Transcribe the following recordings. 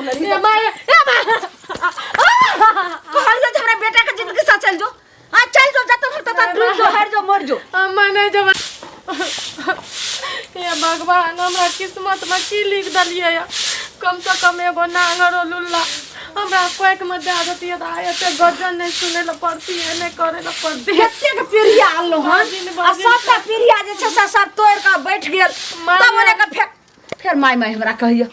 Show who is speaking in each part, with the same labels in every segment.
Speaker 1: लड़ी ए माय कहल जो हमरा बेटा के जिंदगी से चल जो हां चल जो जत तत डूब जो हर जो मर जो
Speaker 2: मैंने जब ये भगवान हमरा किस्मत में की लिख दलिए या कम से कम एगो नांगर लुल्ला हमरा कोट में दे देती त एते गजन नहीं सुने ल पड़ती है नहीं करे ल पड़ती है
Speaker 1: कते के पीरिया आलो हां आ सबटा पीरिया जे छ सब तोड़ के बैठ गेल तब ओने के फिर माय हमरा कहियो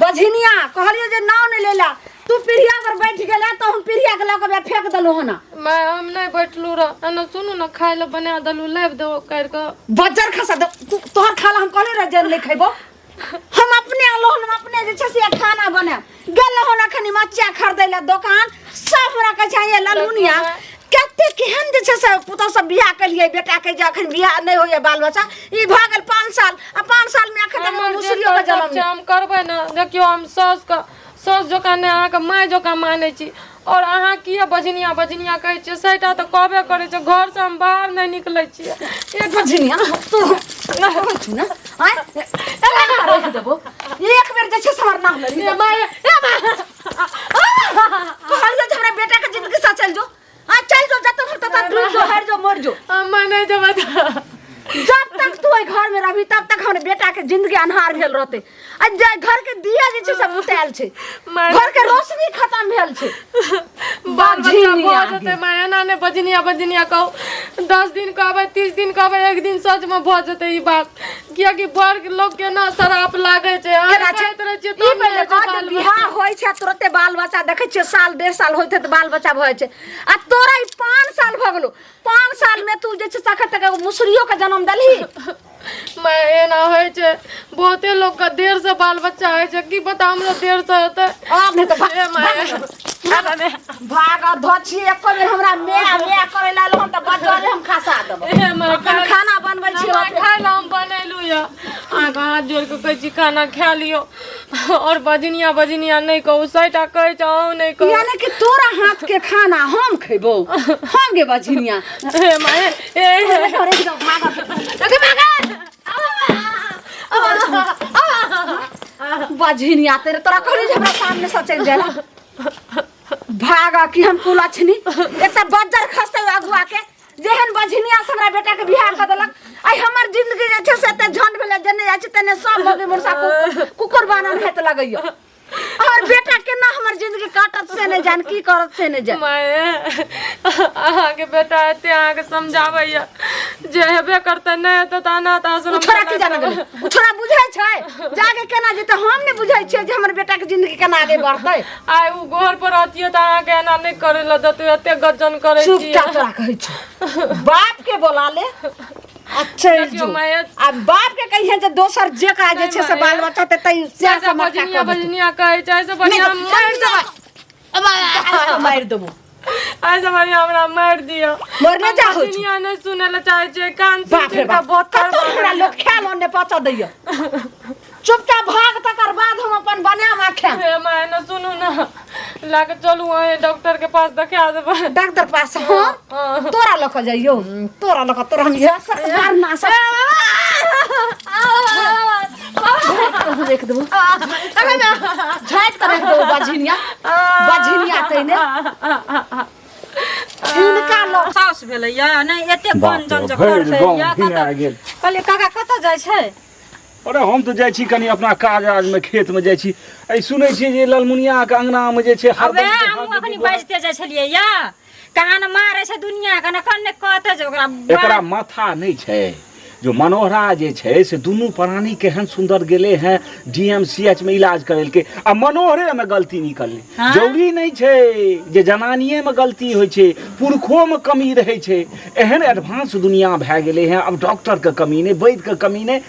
Speaker 1: बझिनिया कहलियो जे नाव नहीं लेला तू पीरिया पर बैठ गेला तो हम पीरिया के लके फेंक दलो हना
Speaker 2: मैं हम नहीं बैठलू र न सुनु न खाए ल बना दलू लाइव दो कर के
Speaker 1: बजर खसा तोहर खाला हम कहले रे जर ले खइबो हम अपने लोन हम अपने जे छ से खाना बना गेल हो न खनी मच्छा खरीदैला दुकान सब हमरा के चाहिए ललुनिया कते केहन जे छ से पुतो सब बियाह के लिए बेटा के जखन बियाह नहीं होय बाल बच्चा ई भ गेल 5 साल आ 5 साल में अखन हम मुसरियो के जन्म
Speaker 2: हम करबै न देखियो हम सस जोका ने अहाँ के माय जोका मानै छी और अहाँ किया बजनिया कहै छै सेटा त कहबे करै छै घर से हम बाहर नहीं निकलै छी
Speaker 1: एक बजनिया तू छु ना आय ए देबो एक बेर जे छै समर नाम लड़ी ए माय कहल जो हमरा बेटा के जिंदगी से चल जो हां चल जो जत तत डूब जो हर जो मर जो
Speaker 2: मैंने
Speaker 1: जब तक तू घर में रही तब तक हमरे बेटा के जिंदगी अनहार भेल रहते आ घर के दिया जे छै सब बुताल छै घर के रोशनी खत्म भेल छै
Speaker 2: बाल बच्चा भ जते मायना ने बजनिया कहू 10 दिन कहबै 30 दिन कहबै एक दिन सच में भ जते ई बात किया कि बड़ लोग के ना शराप लागे छै तरह छै
Speaker 1: ई पहिले कहत बियाह होय छै तुरते बाल बच्चा देखै छै साल 1.5 साल होइत त बाल बच्चा भ छै आ तोरा 5 साल भ गेलो 5 साल में तू जे छै सखत तक मुसरियो के जन्म दली
Speaker 2: मैं एना होय छै बहुते लोग का देर से बाल बच्चा होय छै की पता हमरो देर से होतै
Speaker 1: अब नहीं तो भाग धछि एको बेर हमरा मैं करे लालो हम त बजले हम खसा देबो खाना बनबै छी
Speaker 2: खाय ला हम बनैलु या आगा हाथ जोड़ के कहै छी खाना खा लियो और बजनिया नहीं कहू सैटा कहै छ औ नहीं कहू
Speaker 1: यानी कि तोरा हाथ के खाना हम खइबो हम गे बजनिया
Speaker 2: ए माय ए
Speaker 1: अरे भाग बजनिया तेरे तोरा कहली जे हमरा सामने से चल जाला भागा कि हम कुलछनी एकटा बज्जर खसते अगुआ के जेहन बजनिया से हमरा बेटा के बियाह कर देलक आई हमर जिंदगी जे छै से त झंड भेले जने जाय छै तने सब मगे मोरसा कुकुर बानन हेत लगइयो और बेटा के ना हमर जिंदगी काटत से ने जान की करत से ने जान
Speaker 2: माय आहा के बेटा एते आहा के समझाबैया जे हेबे करते नै त अनाथ आश्रम
Speaker 1: छोरा की जाने गेल छोरा बुझै छै जाके केना जेते हम ने बुझै छियै जे हमर बेटा के जिंदगी केना आगे बढ़तै
Speaker 2: आइ उ घर पर रहतियो त आहा के एना नै करे ल दतु एते गजन करे छी
Speaker 1: चुप तोरा कहै छ बाप के बोला ले अच्छा जो अब बाप के कहिए जे दोसर जे का जे छै से बाल बच्चा ते तई से
Speaker 2: बजनिया कहै छै से बढ़िया
Speaker 1: मार देबो
Speaker 2: ऐसे बढ़िया हमरा मार दियो
Speaker 1: मरने जा हो
Speaker 2: बजनिया नै सुने ल चाहे छै कान
Speaker 1: बाप रे बाप हमरा लोग खेल ओने पचा दैयो चुपचाप भाग तकर बाद हम अपन बनाम आखे
Speaker 2: हे माय न सुनु न लाके चलू आए डॉक्टर के पास दिखा देबे
Speaker 1: डॉक्टर पास हां तोरा लक जाइयो तोरा लक तोरा हम ये सरकार ना सब देख देबो अबे ना झाट करे दो बजनिया तइने इनका लोग
Speaker 3: सास भेलैया नै एते गंजन जकर छै या कहले काका कत जाय छै
Speaker 4: अरे हम तो जाय छी कनी अपना काज में खेत में जाय छी ए सुनै छी जे ललमुनिया के अंगना में जे छै हर
Speaker 3: अबे हम अखनी बाजते जाय छलियै या कहां न मारै छै दुनिया कने कने कहते जे ओकरा
Speaker 4: एकरा माथा नहीं छै जो मनोहरा जे छै से दुनू प्राणी केहन सुंदर गेले हैं डीएमसीएच में इलाज करेल के आ मनोहरे में गलती निकलले जरूरी नहीं छै जे जनानिये में गलती होय छै पुरखो में कमी रहे छै एहन एडवांस दुनिया भए गेले हैं अब डॉक्टर के कमी नहीं वैद्य के कमी नहीं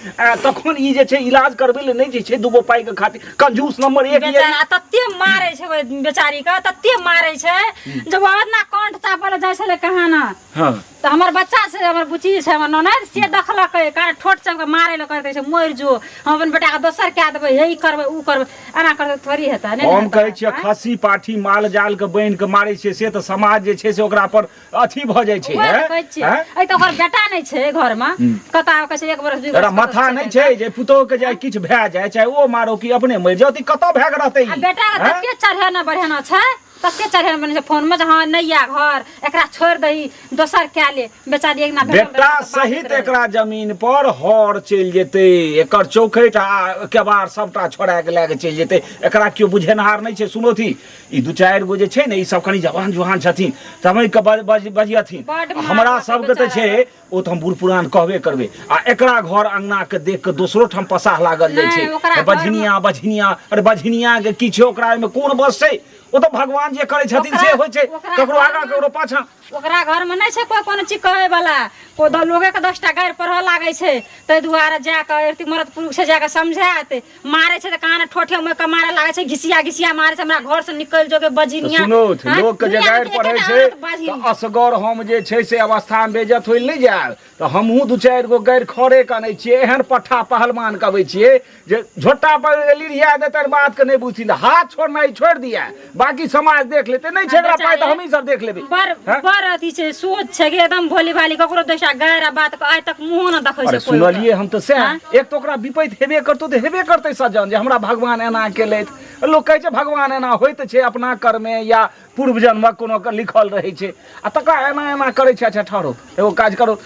Speaker 4: तखन ई जे छै इलाज करबे ले नहीं छै दुगो पाई के खातिर कंजूस नंबर 1
Speaker 3: बेचारा तत्ते मारै छै बेचारी के तत्ते मारै छै जब ओतना कंठ चापल जाय छले कहां ना
Speaker 4: हां
Speaker 3: तो हमार बच्चा से हमर बुची छै हमर ननद से देखलक का ठोट सबके मारे ल करते छै मोर जो हम अपन बेटा के दोसर कए देबै यही करबै उ करबै एना करते थोड़ी हेतै ने
Speaker 4: हम कहै छियै खस्सी पाठी माल जाल के बान्हि के मारै छै से तऽ समाज जे छै से ओकरा पर अथी भ जाइ छै
Speaker 3: ऐ तो ओकर बेटा नै छै घर में कता कहै छै 1 वर्ष 2 वर्ष
Speaker 4: माथा नै छै जे पुतोह के जाय किछ भए जाय चाहे ओ मारो कि अपने मरि जाओ त कतौ भए के रहतै
Speaker 3: बेटा के तते चढ़ेना बढ़ेना छै तते चढ़ेना बने छै फोन में हां नैया घर एकरा छोड़ दही दोसर क्या ले बेचारी एक ना
Speaker 4: बेटा सहित एकरा जमीन पर हर चल जेते एकर चौखैट आ केबार सबटा छोड़ा के लागे चल जेते एकरा क्यों बुझेनहार नहीं छै सुनो थी ई 2-4 गो जे छै ने ई सब कनी जवान जुहान छथिन तमै के बजियथिन हमरा सब के त छै ओ त हम बूढ़ पुरान कहबे करबे आ एकरा घर अंगना के देख के दोसरो ठम पसाह लागल जाय छै बझनिया अरे बझनिया के की छै ओकरा में कोन बस छै ओ तो भगवान जे करे छथिन से होय छै ककरो आगा ककरो पाछा
Speaker 3: ओकरा घर में नै छै कोई कोनो चीज कहे वाला को द लोगे के 10टा गायर पढ़ लागे छै तै दुआरे जा के एरती मरद पुरुष से जा के समझात मारे छै त कान ठोठे में के मारे लागे छै घिसिया मारे छै हमरा घर से निकल जोगे बजिनिया
Speaker 4: सुनो लोग के जे गायर पढ़े छै त असगर हम जे छै से अवस्था में बेइज्जत होइल नै जाय त हमहू 2-4 गो गायर खरे कनै छियै एहन पट्ठा पहलवान कहबै छियै जे झोटा पर लिरिया देतै बात के नै बुझथिन हाथ छोड़नाइ छोड़ दिया बाकी समाज देख लेते नहीं छेगरा पाए तो हम ही सब देख लेबे
Speaker 3: बर अथी छै सोच छै कि एकदम भोली भाली ककरो दोसरा गैरा बात के आइ तक मुंह न देखै छै कोई
Speaker 4: सुनलिए हम तो से एक तो ओकरा विपैत हेबे करतो तो हेबे करतै सजन जे हमरा भगवान एना केलैत लोग कहै छै भगवान एना होइत छै अपना कर्म में या पूर्व जन्म कोनो के लिखल रहै छै आ तका एना करै छै अच्छा ठहरो एगो काज करो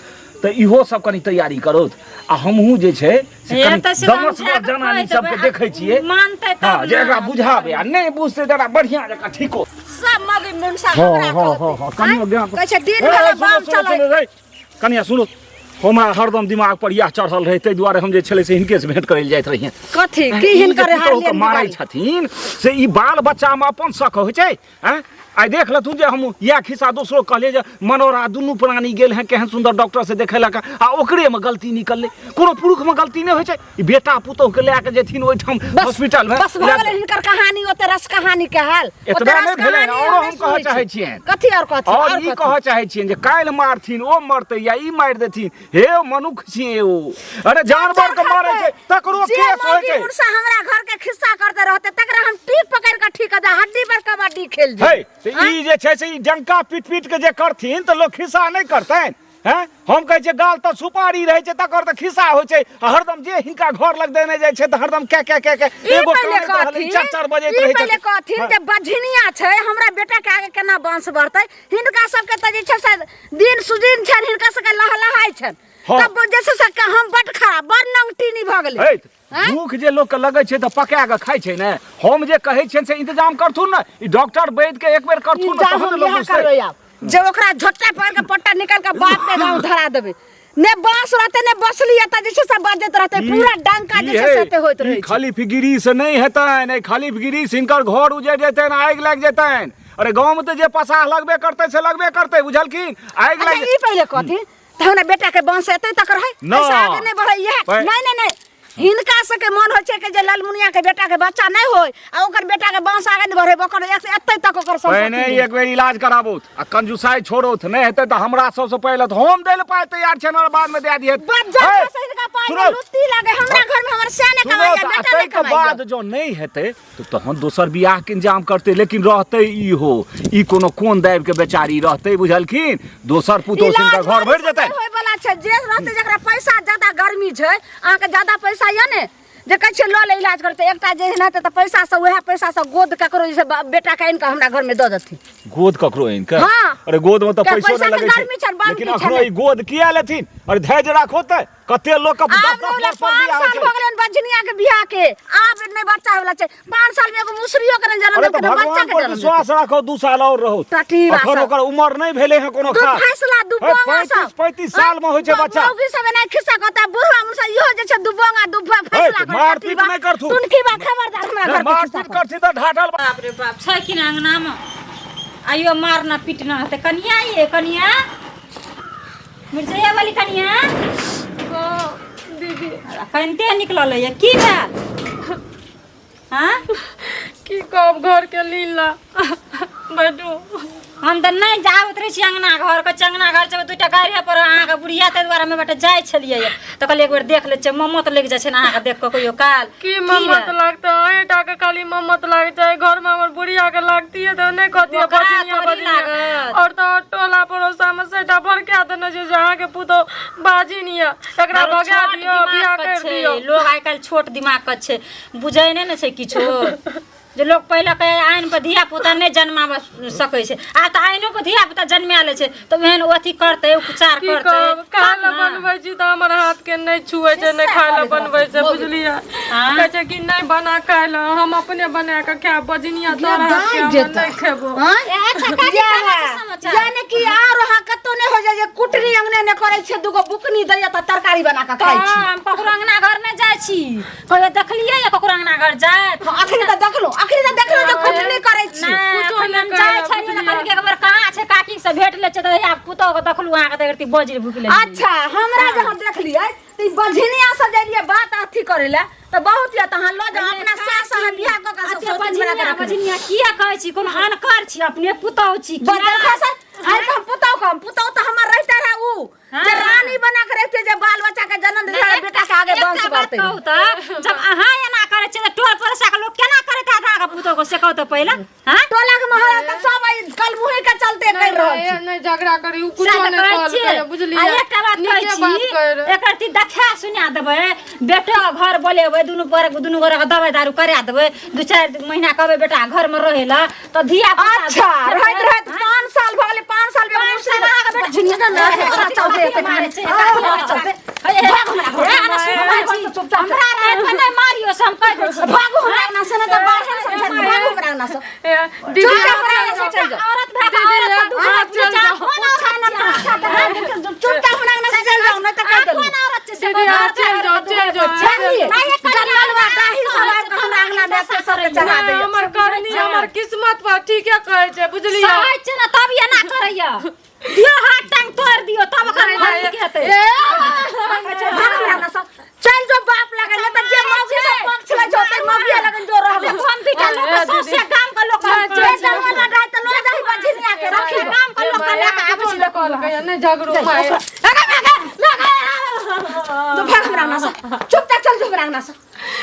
Speaker 4: त इहो सब कनी तैयारी करो आ हमहू जे छै से कनी दमसगर जनानी सब के देखै छियै
Speaker 3: मानतै
Speaker 4: हां जे एकरा बुझाबे आ नै बुझतै त बढ़िया जका ठीको
Speaker 1: सब मगे मुनसा हमरा
Speaker 4: कनियो ज्ञान
Speaker 1: कहै छै दिन भर बाम चलै
Speaker 4: कनिया सुनो हमरा हरदम दिमाग पर यह चढ़ल रहे तै दुआरे हम जे छले से हिनके से भेंट करैल जाइत रहिए
Speaker 1: कथि की हिनकर हाल
Speaker 4: मारै छथिन से ई बाल बच्चा में अपन शक होइ छै हैं आई देख ल तू जे हम या खिस्सा दोसरो कहले जे मनोरा दुनू प्राणी गेल हैं केहन सुंदर डॉक्टर से देखेलक आ ओकरे में गलती निकलले कोनो पुरुष में गलती नहीं होइ छै ई बेटा पुतोह के लेके जेथिन ओइ ठम हॉस्पिटल में
Speaker 1: बस भगले हिनकर कहानी ओते रस कहानी के हाल
Speaker 4: एतबे नहीं भेलै और हम कह चाहै छियै
Speaker 1: कथि और
Speaker 4: ई कह चाहै छियै जे काल मारथिन ओ मरतै या ई मार देथिन हे मनुख छियै ओ अरे जानवर के मारै छै तकरो केस होइ छै
Speaker 1: मुर्सा हमरा घर के खिस्सा करते रहते तकरा हम टीप पकड़ के ठीक द हड्डी पर कबड्डी खेल जे
Speaker 4: ई जे छै से ई डंका पीट के जे करथिन त लोग खिस्सा नहीं करतैन हैं हम कहै छै गाल त सुपारी रहै छै तकर त खिस्सा होइ छै हरदम जे हिनका घर लग देने जाइ छै त हरदम के एगो कहले 4 बजे रहै छै
Speaker 1: पहिले कहथिन जे बझनिया छै हमरा बेटा के आगे केना वंश बढ़तै हिनका सब के त जे छै से दिन सुदिन छै हिनका सब के लहलहाय छै तब जैसे से हम बड खराब बड़ नंगटीनी भ गेलै
Speaker 4: भूख जे लोग के लगे छै त पका के खाइ छै ने हम जे कहै छियन से इंतजाम करथुन न ई डॉक्टर वैद के एक बेर करथुन न तहन लोग बुझतै
Speaker 1: जे ओकरा झोटा पकड़ के पट्टा निकाल के बाप पे गांव धरा देबे ने बांस रहते ने बसली त जे छै से बाजत रहते पूरा डंका जे छै से होइत रहै छै
Speaker 4: खाली फिगिरी से नहीं हेतै नहीं खाली फिगिरी से इनकर घर उजड़ जेतै आग लाग जेतै अरे गांव में त जे पसाह लगबे करतै बुझलखिन आग लाग
Speaker 1: ई पहिले कहथिन त हमरा बेटा के बांस एतै तक रहै ऐसा आगे नहीं बढ़ै ये नहीं हिनका सबके मन होइ छै कि जे लालमुनिया के बेटा के बच्चा नहीं होय आ ओकर बेटा के बांस आगे नहीं बढ़े ओकर एतै तक ओकर सब
Speaker 4: नहीं एक बेर इलाज कराबो आ कंजूसाई छोड़ो नहीं हेतै त हमरा सबसे पहले त हम देल पाए तैयार छै न बाद में दे दिए
Speaker 1: बच्चा सहित का पाए लुत्ती लागे हमरा घर में हमर सेने कमाइया बेटा नहीं कमाइया
Speaker 4: बाद जो नहीं हेतै तो तहन दोसर बियाह के इंतजाम करतै लेकिन रहतै ई हो ई कोनो कोन दाब के बेचारी रहतै बुझलखिन दोसर पुतो सिन का घर भर जेतै
Speaker 1: होय वाला छै जे रहतै जकरा पैसा ज्यादा गर्मी छै आहा के ज्यादा पैसा या ने जे कहै छै ल ले इलाज करते एकटा जे हेतै त पैसा से वह पैसा से गोद ककरो जैसे बेटा के इनका हमरा घर में द देथिन
Speaker 4: गोद ककरो इनका अरे गोद में त पैसो न लगे छै लेकिन अखनो ई गोद किया लेथिन अरे धैर्य राखो त कते लोग के 10 वर्ष पर बियाह
Speaker 1: हो गेलन बजनिया के बियाह के आब नहीं बच्चा होला छै 5 साल में एगो मुसरियो के जन्म देते बच्चा के जन्म
Speaker 4: विश्वास राखो 2 साल और रहो अखन ओकर उम्र नहीं भेले है कोनो खास
Speaker 1: फैसला दुबोंगा
Speaker 4: 35 साल में होय छै बच्चा
Speaker 1: मौगी सब नहीं खिस्सा कहता बुढ़वा मुसा इहो जे छै दुबोंगा दुबा फैसला कर
Speaker 4: मारपीट नहीं करथु
Speaker 1: तुनकी बा खबरदार हमरा घर
Speaker 4: मारपीट करथि त ढाठल
Speaker 3: बाप रे बाप छै कि अंगना में आइयो मारना पीटना त कनिया ये कनिया मिर्चैया वाली कनिया
Speaker 2: दीदी
Speaker 3: कनते निकलल है की बात हां
Speaker 2: की कब घर के लीला बैठो
Speaker 3: हम त नहीं जा उतरे छी अंगना घर के चंगना घर से दुटा गाड़ी पर अहाँ के बुढ़िया ते द्वारा में बटे जाय छलिए त कहले एक बेर देख ले छ मम्मो त लग जाय छै ना अहाँ के देख के कहियो काल
Speaker 2: की मम्मत लगता है एटा के खाली मम्मत लागे छै घर में हमर बुढ़िया के लगती है त नहीं कहती है बजनिया और तो टोला पड़ोसा में सेटा भर के देने जे अहाँ के पुतो बाजिनिया एकरा भगा दियो बियाह कर दियो
Speaker 3: लोग आइ काल छोट दिमाग के छै बुझै नै छै किछो जे लोग पहले के आइन पर धिया पुता नहीं जन्माब सकै छै आ त आइनो पर धिया पुता जन्मा ले छै त ओहन अथी करतै उपचार करतै
Speaker 2: खाला बनबै छी त हमर हाथ के नहीं छुए छै नहीं खाला बनबै छै बुझलिया कहै छै कि नहीं बना खाला हम अपने बना के खाब बजनिया तोरा हाथ के हम नहीं खेबो
Speaker 3: अच्छा काकी समाचार
Speaker 1: जाने कि आर वहां कतो ने हो जाय जे कुटनी अंगने ने करे छै दुगो बुकनी दैया त तरकारी बना के खाइ छी
Speaker 3: हम ककरो अंगना घर नहीं जाय छी कहियो देखलियै या ककरो अंगना घर जाय
Speaker 1: आखिर त देखलो जे कुटनी करे छी
Speaker 3: कुछो नहीं जाय छै न कहल के एक बार कहां छै काकी से भेट ले छै त या पुतो के देखलु अहाँ के देखती बजरी भुकले
Speaker 1: अच्छा हमरा जहां देखलियै त बझनिया से जलिए बात अथी करेला त बहुत या तहां लो जा अपना सास हम बियाह क के सब
Speaker 3: बजनिया किया कहै छी कोन अनकर छी अपने पुतौ छी
Speaker 1: बदल खसा आइ हम पुतौ त हमर रहते है उ जे रानी बना के रहते जे बाल बच्चा के जन्म दे बेटा के आगे वंश बढ़ते
Speaker 3: कहू त जब अहाँ एना करे छी त टोल पड़ोसा के लोग केना करत है अहाँ के पुतौ को से कहू त पहिला हां
Speaker 1: टोला के महल त सब कल मुहे के चलते कर रहल छी
Speaker 2: नहीं झगड़ा करी उ कुछो नहीं कॉल करे बुझलिया
Speaker 3: एकटा बात कहै छी एकर ती देखा सुना देबै बेटा घर बोलेबै दुनु गोरा के दवाई दारू करा देबै 2-4 महीना कहबै बेटा घर में रहेला त धिया पुता
Speaker 1: अच्छा रहत 5 साल भ गेलै 5 साल में मुश्किल आ के बेटा झिनिया ना चलते
Speaker 3: मारे छै हमरा रात में नहीं मारियो से हम कह दे छी
Speaker 1: भागो हमरा ना से त बाहर से भागो हमरा ना से
Speaker 2: दीदी
Speaker 3: औरत भाग औरत दूसरा चार कोन खाना
Speaker 1: चुपचाप हमरा ना से चल जाओ ना त कह दे
Speaker 3: कोन औरत से
Speaker 2: दीदी चल जाओ
Speaker 1: जन्मलवा दाही सब हमरा अंगना में से सर चढ़ा दे
Speaker 2: हमर करनी हमर किस्मत पर ठीक है कहै छै बुझलिया
Speaker 3: सहै छै ना तब ये ना करैया दियो हाथ टांग तोड़ दियो तब कर मारी के हेतै
Speaker 1: चल जो बाप लगे न त जे मौगी से पक्ष ले जोते मौगी लगन जो रहबे
Speaker 3: हम भी के लोग सौसे गांव के लोग
Speaker 1: जे जन्मला जाय त लो जाई बझनिया के रखी
Speaker 3: गांव के लोग लेके आबै छी
Speaker 2: कॉल कहिया नहीं झगड़ो माय
Speaker 1: तो भाग हमरा ना से चुपचाप चल जो हमरा ना से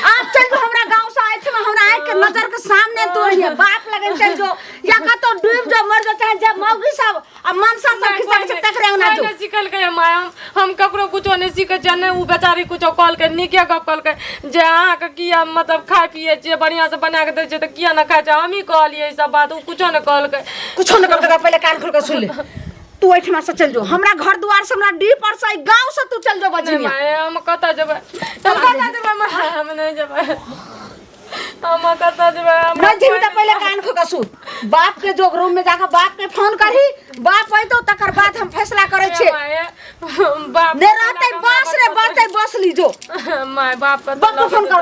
Speaker 1: आप चल जो हमरा गांव से आए थे हमरा आए के नजर के सामने तोड़िए बाप लगन चल जो या का तो डूब जो मर जो चाहे जब मौगी सब आ मनसा सब खिसा के तकरे ना जो
Speaker 2: सिखल के माय हम ककरो कुछो नहीं सीखे छ नहीं उ बेचारी कुछो कॉल के निके गप कॉल के जे अहाँ के किया मतलब खाय पिए जे बढ़िया से बना के दे छै त किया ना खाय छ हम ही कहलिए सब बात उ कुछो न कॉल के
Speaker 1: पहले कान खोल के सुन ले तू एठमा से चल जो हमरा घर द्वार से हमरा डी पर से गांव से तू चल जो बझनिया
Speaker 2: हम कता जेबै हम नहीं जेबै हम कता जेबै
Speaker 1: नहीं जीवी त पहले कान खोल के सुन बाप के जो रूम में जाकर बाप के फोन करही बाप आइतो तकर बाद हम फैसला करे छे
Speaker 2: बाप
Speaker 1: ने रहते बास रे बढ़ते बसली जो
Speaker 2: माय बाप का
Speaker 1: बाप को फोन कर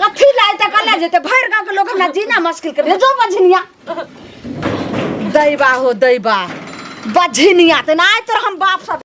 Speaker 1: कथी लाए त कला जेते भर गांव के लोग हमरा जीना मुश्किल कर जो बझनिया दैबा हो दैबा बझनिया त ना तो हम बाप सब